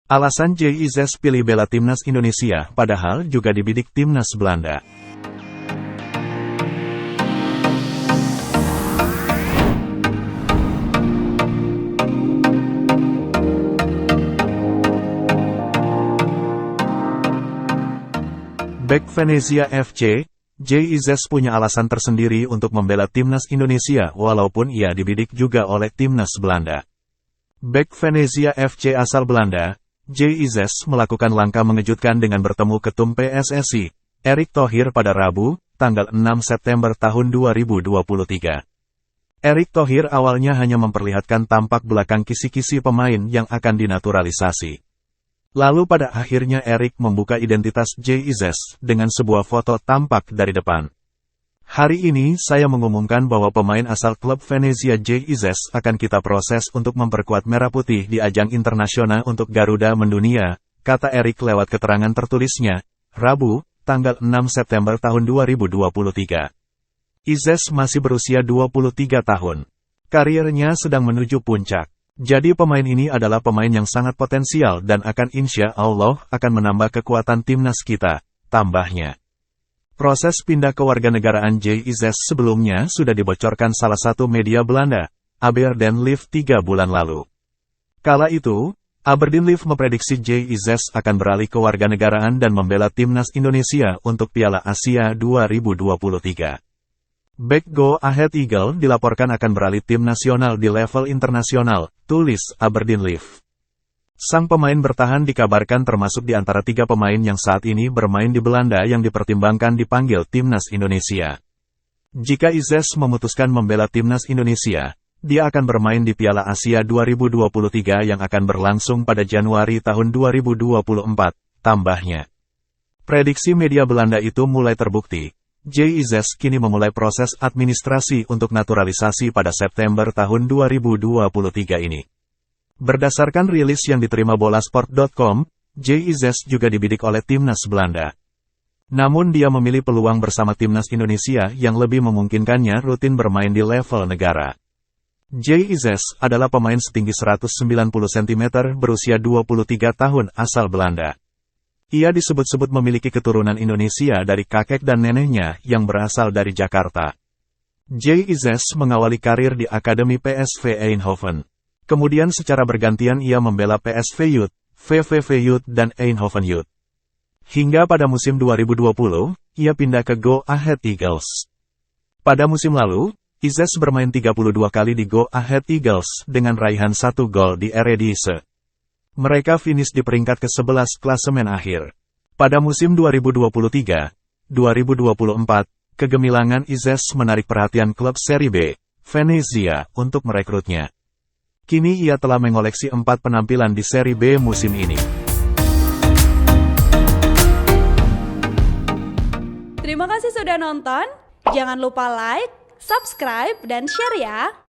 Alasan JIZS pilih bela timnas Indonesia, padahal juga dibidik timnas Belanda. Bek Venezia FC, JIZS punya alasan tersendiri untuk membela timnas Indonesia walaupun ia dibidik juga oleh timnas Belanda. Bek Venezia FC asal Belanda, JIZS melakukan langkah mengejutkan dengan bertemu Ketum PSSI, Erick Thohir pada Rabu, tanggal 6 September tahun 2023. Erick Thohir awalnya hanya memperlihatkan tampak belakang kisi-kisi pemain yang akan dinaturalisasi. Lalu pada akhirnya Erick membuka identitas JIZS dengan sebuah foto tampak dari depan. Hari ini saya mengumumkan bahwa pemain asal klub Venezia JIZS akan kita proses untuk memperkuat Merah Putih di ajang internasional untuk Garuda Mendunia, kata Erick lewat keterangan tertulisnya, Rabu, tanggal 6 September tahun 2023. IZS masih berusia 23 tahun. Karirnya sedang menuju puncak. Jadi pemain ini adalah pemain yang sangat potensial dan akan insya Allah akan menambah kekuatan timnas kita, tambahnya. Proses pindah kewarganegaraan JIZS sebelumnya sudah dibocorkan salah satu media Belanda, Aberdeen Live 3 bulan lalu. Kala itu, Aberdeen Live memprediksi JIZS akan beralih kewarganegaraan dan membela timnas Indonesia untuk Piala Asia 2023. Bek Go Ahead Eagle dilaporkan akan beralih tim nasional di level internasional, tulis Aberdeen Live. Sang pemain bertahan dikabarkan termasuk di antara 3 pemain yang saat ini bermain di Belanda yang dipertimbangkan dipanggil timnas Indonesia. Jika IZS memutuskan membela timnas Indonesia, dia akan bermain di Piala Asia 2023 yang akan berlangsung pada Januari tahun 2024, tambahnya. Prediksi media Belanda itu mulai terbukti. JIZS kini memulai proses administrasi untuk naturalisasi pada September tahun 2023 ini. Berdasarkan rilis yang diterima bolasport.com, JIZS juga dibidik oleh timnas Belanda. Namun dia memilih peluang bersama timnas Indonesia yang lebih memungkinkannya rutin bermain di level negara. JIZS adalah pemain setinggi 190 cm berusia 23 tahun asal Belanda. Ia disebut-sebut memiliki keturunan Indonesia dari kakek dan neneknya yang berasal dari Jakarta. JIZS mengawali karir di Akademi PSV Eindhoven. Kemudian secara bergantian ia membela PSV Youth, VVV Youth dan Eindhoven Youth. Hingga pada musim 2020, ia pindah ke Go Ahead Eagles. Pada musim lalu, IZS bermain 32 kali di Go Ahead Eagles dengan raihan 1 gol di Eredivisie. Mereka finish di peringkat ke-11 klasemen akhir. Pada musim 2023-2024, kegemilangan IZS menarik perhatian klub Serie B, Venezia, untuk merekrutnya. Kini ia telah mengoleksi 4 penampilan di Serie B musim ini. Terima kasih sudah nonton. Jangan lupa like, subscribe, dan share ya.